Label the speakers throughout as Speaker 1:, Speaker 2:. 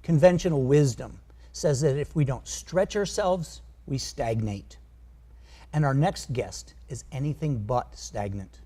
Speaker 1: Conventional wisdom says that if we don't stretch ourselves, we stagnate. And our next guest is anything but stagnant.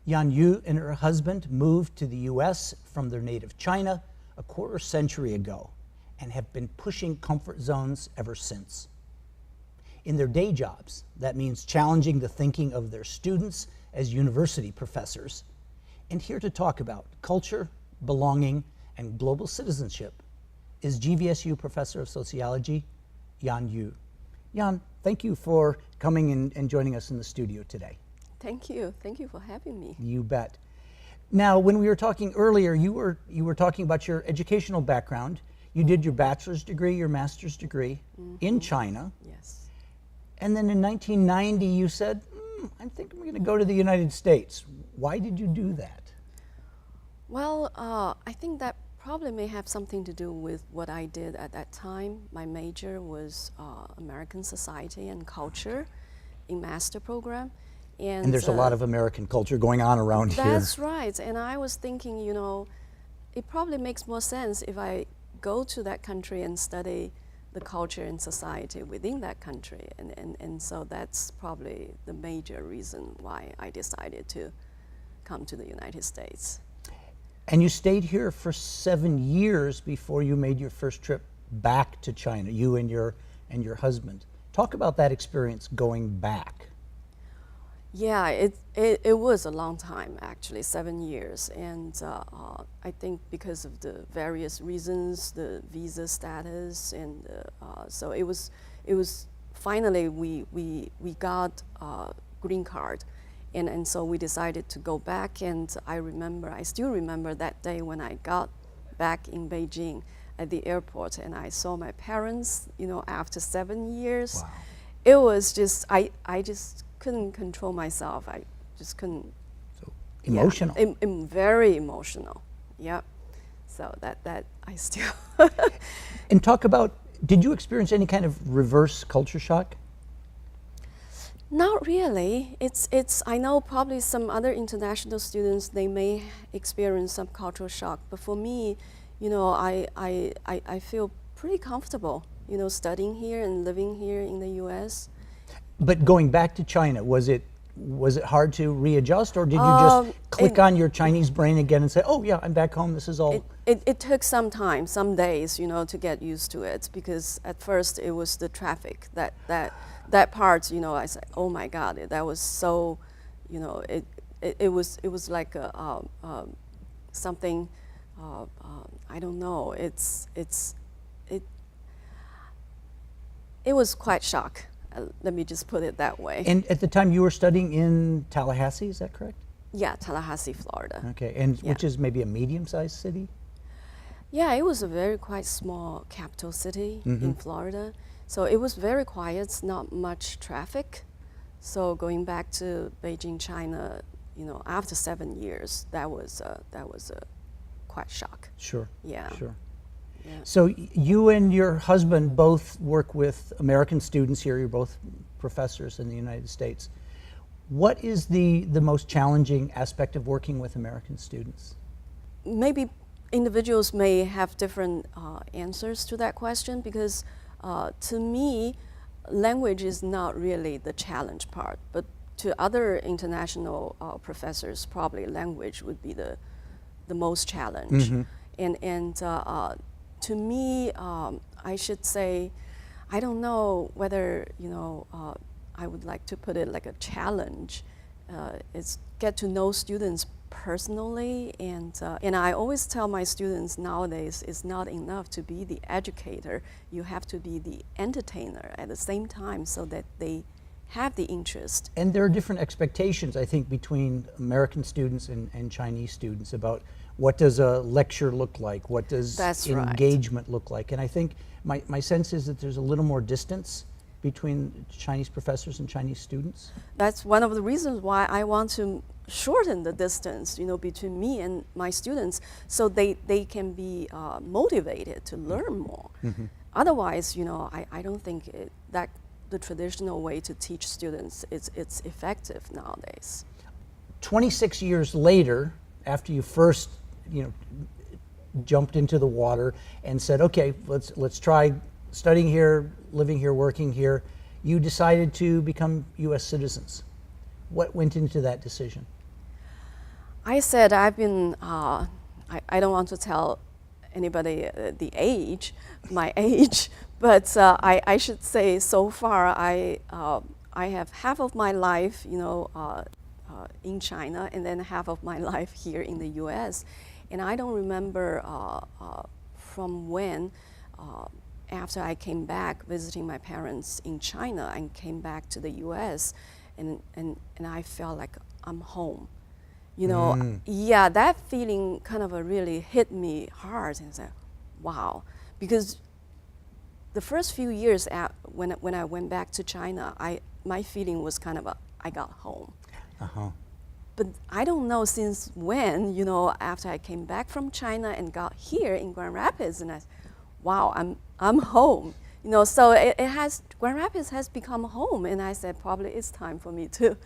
Speaker 1: Yan Yu and her husband moved to the U.S. from their native China a quarter century ago and have been pushing comfort zones ever since. In their day jobs, that means challenging the thinking of their students as university professors. And here to talk about culture, belonging, and global citizenship is GVSU Professor of Sociology, Yan Yu. Yan, thank you for coming and joining us in the studio today.
Speaker 2: Thank you. Thank you for having me.
Speaker 1: You bet. Now, when we were talking earlier, you were talking about your educational background. You did your bachelor's degree, your master's degree in China.
Speaker 2: Yes.
Speaker 1: And then in 1990, you said, I think I'm going to go to the United States. Why did you do that?
Speaker 2: Well, I think that probably may have something to do with what I did at that time. My major was American Society and Culture in master program.
Speaker 1: And there's a lot of American culture going on around here.
Speaker 2: That's right. And I was thinking, you know, it probably makes more sense if I go to that country and study the culture and society within that country. And so that's probably the major reason why I decided to come to the United States.
Speaker 1: And you stayed here for 7 years before you made your first trip back to China, you and your husband. Talk about that experience going back.
Speaker 2: Yeah, it was a long time, actually, 7 years. And I think because of the various reasons, the visa status, and so it was finally we got a green card. And so we decided to go back, and I still remember that day when I got back in Beijing at the airport, and I saw my parents, you know, after 7 years.
Speaker 1: Wow.
Speaker 2: It was just, I just couldn't control myself. I just couldn't.
Speaker 1: So emotional.
Speaker 2: Yeah, very emotional, yeah. So that I still.
Speaker 1: And talk about, did you experience any kind of reverse culture shock?
Speaker 2: Not really. It's. I know probably some other international students, they may experience some cultural shock, but for me, you know, I feel pretty comfortable, you know, studying here and living here in the U.S.
Speaker 1: But going back to China, was it hard to readjust, or did you just click on your Chinese brain again and say, oh yeah, I'm back home, this is all?
Speaker 2: It took some time, some days, you know, to get used to it, because at first it was the traffic that part, you know, I said, oh my God, that was so, you know, it was like something, I don't know, it was quite shock. Let me just put it that way.
Speaker 1: And at the time you were studying in Tallahassee, is that correct?
Speaker 2: Yeah, Tallahassee, Florida.
Speaker 1: Okay, and
Speaker 2: yeah.
Speaker 1: Which is maybe a medium-sized city?
Speaker 2: Yeah, it was a very quite small capital city in Florida. So it was very quiet, not much traffic. So going back to Beijing, China, you know, after 7 years, that was a quite shock.
Speaker 1: Sure.
Speaker 2: Yeah.
Speaker 1: Sure.
Speaker 2: Yeah.
Speaker 1: So you and your husband both work with American students here. You're both professors in the United States. What is the most challenging aspect of working with American students?
Speaker 2: Maybe individuals may have different answers to that question, because to me, language is not really the challenge part, but to other international professors, probably language would be the most challenge. And to me, I should say, I don't know whether, you know, I would like to put it like a challenge. It's get to know students personally, and I always tell my students nowadays it's not enough to be the educator. You have to be the entertainer at the same time, so that they have the interest.
Speaker 1: And there are different expectations, I think, between American students and Chinese students about what does a lecture look like, what does engagement look like. And I think my sense is that there's a little more distance between Chinese professors and Chinese students.
Speaker 2: That's one of the reasons why I want to shorten the distance, you know, between me and my students, so they can be motivated to learn more. Otherwise, you know, I don't think that the traditional way to teach students it's effective nowadays.
Speaker 1: 26 years later, after you first, you know, jumped into the water and said, okay, let's try studying here, living here, working here. You decided to become U.S. citizens. What went into that decision?
Speaker 2: I said I've been, I don't want to tell anybody the age, my age, but I should say so far I have half of my life, in China, and then half of my life here in the U.S. And I don't remember from when, after I came back visiting my parents in China and came back to the U.S. and I felt like I'm home. Yeah, that feeling kind of really hit me hard and said, wow, because the first few years when I went back to China, my feeling was kind of I got home.
Speaker 1: Uh-huh.
Speaker 2: But I don't know since when, after I came back from China and got here in Grand Rapids, and I said, wow, I'm home. So Grand Rapids has become home, and I said probably it's time for me to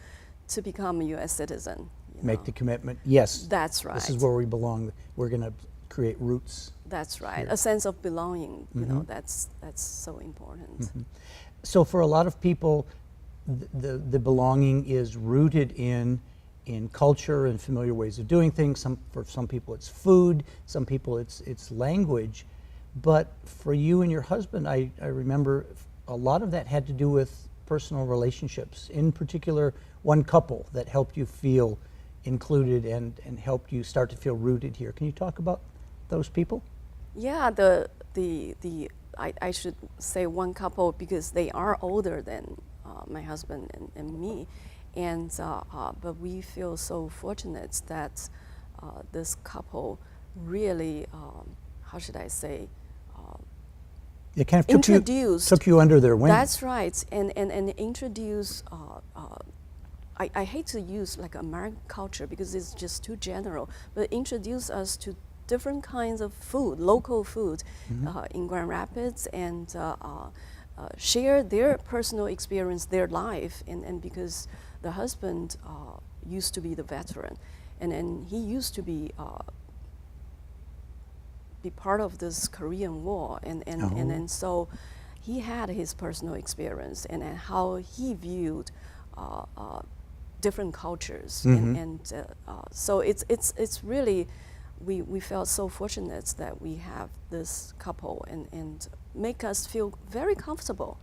Speaker 2: become a U.S. citizen.
Speaker 1: Make the commitment. Yes.
Speaker 2: That's right.
Speaker 1: This is where we belong. We're going to create roots.
Speaker 2: That's right.
Speaker 1: Here.
Speaker 2: A sense of belonging. That's so important.
Speaker 1: Mm-hmm. So for a lot of people, the belonging is rooted in culture and familiar ways of doing things. For some people it's food, some people it's language. But for you and your husband, I remember a lot of that had to do with personal relationships, in particular one couple that helped you feel included and helped you start to feel rooted here. Can you talk about those people?
Speaker 2: Yeah, I should say one couple because they are older than my husband and me, and but we feel so fortunate that this couple really, how should I say,
Speaker 1: it kind of took you under their wing.
Speaker 2: That's right, and introduce. I hate to use like American culture because it's just too general, but introduce us to different kinds of food, local food, in Grand Rapids, and share their personal experience, their life, and because the husband used to be the veteran, and he used to be part of this Korean War, and so he had his personal experience and how he viewed different cultures, so it's really we felt so fortunate that we have this couple and make us feel very comfortable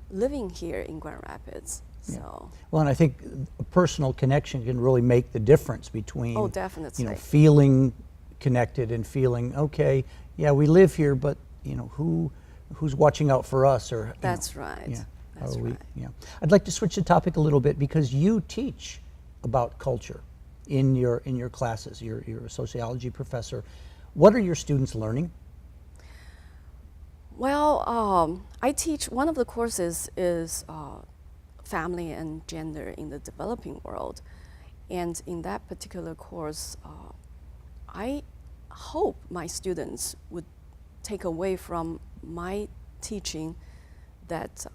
Speaker 2: living here in Grand Rapids.
Speaker 1: Yeah.
Speaker 2: So
Speaker 1: well, and I think a personal connection can really make the difference between
Speaker 2: definitely
Speaker 1: feeling connected and feeling okay, yeah, we live here, but who's watching out for us, or
Speaker 2: that's right.
Speaker 1: Yeah.
Speaker 2: That's right.
Speaker 1: Yeah. I'd like to switch the topic a little bit because you teach about culture in your classes. You're a sociology professor. What are your students learning?
Speaker 2: Well, I teach, one of the courses is family and gender in the developing world. And in that particular course, I hope my students would take away from my teaching that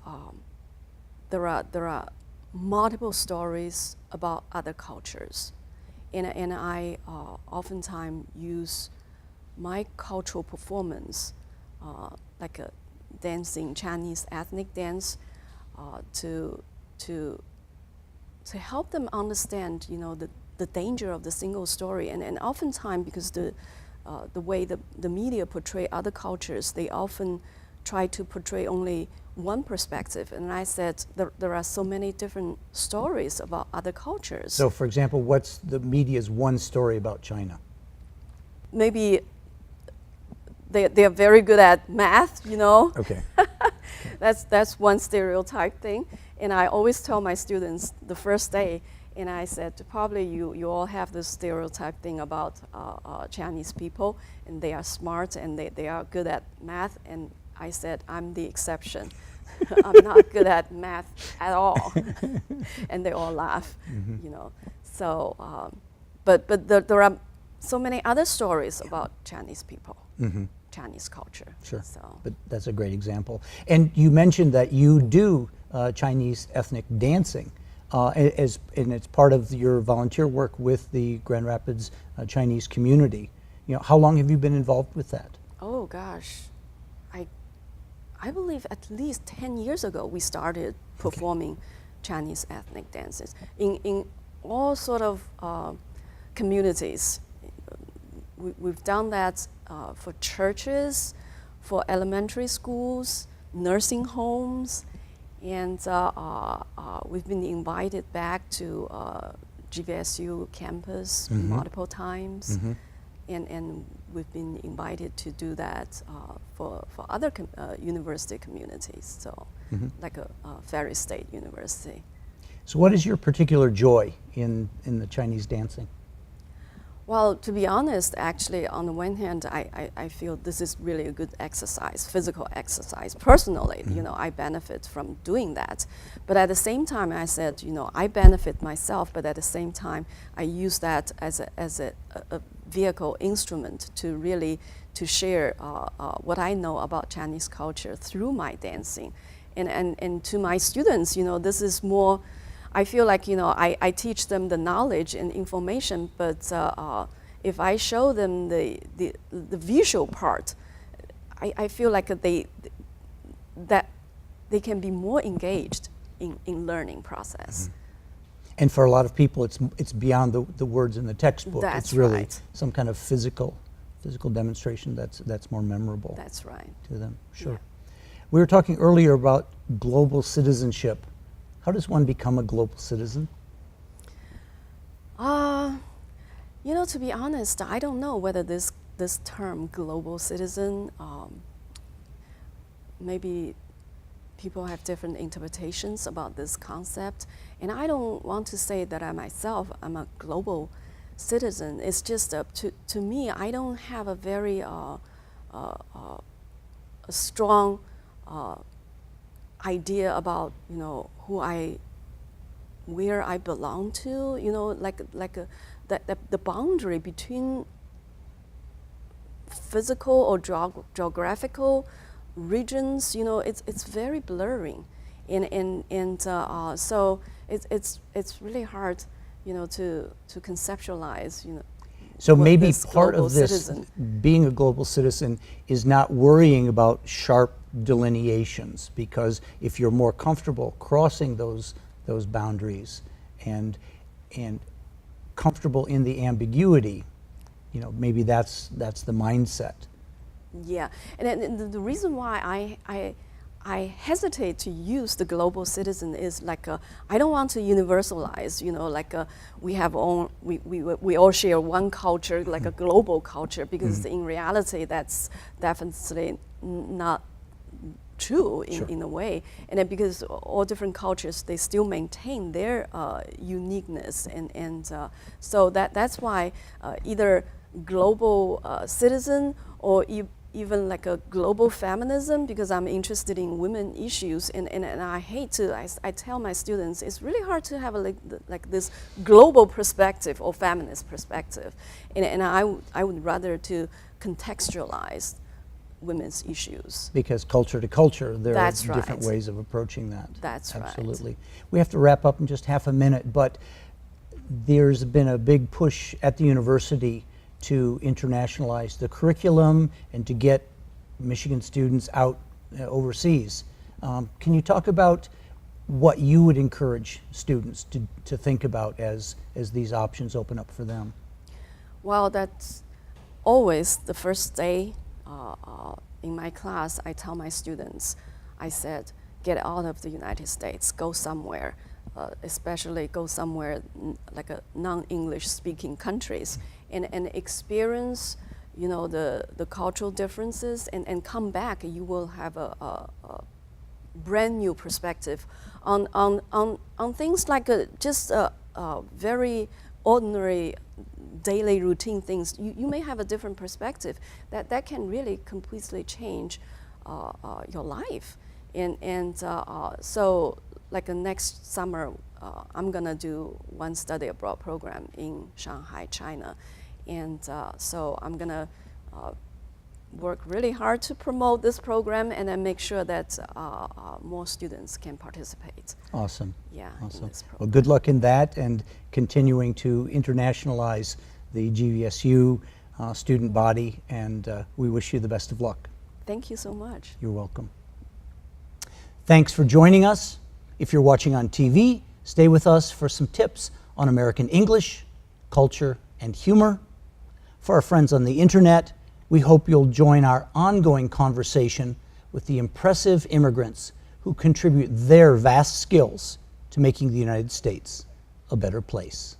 Speaker 2: there are multiple stories about other cultures. And I oftentimes use my cultural performance, like a dancing Chinese ethnic dance, to help them understand, the danger of the single story. And oftentimes, because the way the media portray other cultures, they often try to portray only one perspective. And I said there are so many different stories about other cultures.
Speaker 1: So, for example, what's the media's one story about China?
Speaker 2: Maybe they are very good at math,
Speaker 1: Okay.
Speaker 2: That's one stereotype thing. And I always tell my students the first day, and I said, probably you all have this stereotype thing about Chinese people, and they are smart and they are good at math. And I said, I'm the exception. I'm not good at math at all. And they all laugh, So, but there are so many other stories about Chinese people, Chinese culture.
Speaker 1: Sure.
Speaker 2: So.
Speaker 1: But that's a great example. And you mentioned that you do Chinese ethnic dancing, and it's part of your volunteer work with the Grand Rapids Chinese community. How long have you been involved with that?
Speaker 2: Oh gosh, I believe at least 10 years ago we started performing Chinese ethnic dances in all sort of communities. We've done that for churches, for elementary schools, nursing homes, and we've been invited back to GVSU campus multiple times, and we've been invited to do that for other university communities, so like a Ferry State University.
Speaker 1: So what is your particular joy in the Chinese dancing?
Speaker 2: Well, to be honest, actually, on the one hand, I feel this is really a good exercise, physical exercise. Personally, I benefit from doing that. But at the same time, I said, I benefit myself, but at the same time, I use that as a vehicle instrument to really to share what I know about Chinese culture through my dancing. And to my students, this is more, I feel like, I teach them the knowledge and information, but if I show them the visual part, I feel like that they can be more engaged in learning process.
Speaker 1: And for a lot of people, it's beyond the words in the textbook.
Speaker 2: That's
Speaker 1: it's really
Speaker 2: right.
Speaker 1: some kind of physical demonstration that's more memorable.
Speaker 2: That's right.
Speaker 1: To them. Sure.
Speaker 2: Yeah.
Speaker 1: We were talking earlier about global citizenship. How does one become a global citizen?
Speaker 2: To be honest, I don't know whether this term global citizen, maybe people have different interpretations about this concept. And I don't want to say that I'm a global citizen. It's just to me, I don't have a very a strong idea about where I belong to. The boundary between physical or geographical regions. It's very blurring, and so it's really hard to conceptualize.
Speaker 1: So
Speaker 2: what
Speaker 1: maybe
Speaker 2: this
Speaker 1: part
Speaker 2: global
Speaker 1: of this
Speaker 2: citizen.
Speaker 1: being a global citizen is not worrying about sharp delineations, because if you're more comfortable crossing those boundaries and comfortable in the ambiguity, maybe that's the mindset.
Speaker 2: Yeah, and the reason why I hesitate to use the global citizen is I don't want to universalize, we all share one culture, like a global culture, because in reality that's definitely not true in a way. And then because all different cultures, they still maintain their uniqueness, and so that's why either global citizen or even like a global feminism, because I'm interested in women issues, and I hate to, I tell my students, it's really hard to have like this global perspective or feminist perspective, and I would rather to contextualize women's issues.
Speaker 1: Because culture to culture, there
Speaker 2: That's
Speaker 1: are different
Speaker 2: right.
Speaker 1: ways of approaching that.
Speaker 2: That's right.
Speaker 1: Absolutely. We have to wrap up in just half a minute, but there's been a big push at the university to internationalize the curriculum and to get Michigan students out overseas. Can you talk about what you would encourage students to think about as these options open up for them?
Speaker 2: Well, that's always the first day in my class. I tell my students, I said, get out of the United States, go somewhere, especially go somewhere like a non-English speaking countries, and experience, the cultural differences, and come back. You will have a brand new perspective on things like just very ordinary daily routine things. You may have a different perspective that can really completely change your life. And so like next summer, I'm gonna do one study abroad program in Shanghai, China. And so I'm gonna work really hard to promote this program, and then make sure that more students can participate.
Speaker 1: Awesome.
Speaker 2: Yeah.
Speaker 1: Awesome.
Speaker 2: In this program.
Speaker 1: Well, good luck in that, and continuing to internationalize the GVSU student body, and we wish you the best of luck.
Speaker 2: Thank you so much.
Speaker 1: You're welcome. Thanks for joining us. If you're watching on TV, stay with us for some tips on American English, culture, and humor. For our friends on the internet, we hope you'll join our ongoing conversation with the impressive immigrants who contribute their vast skills to making the United States a better place.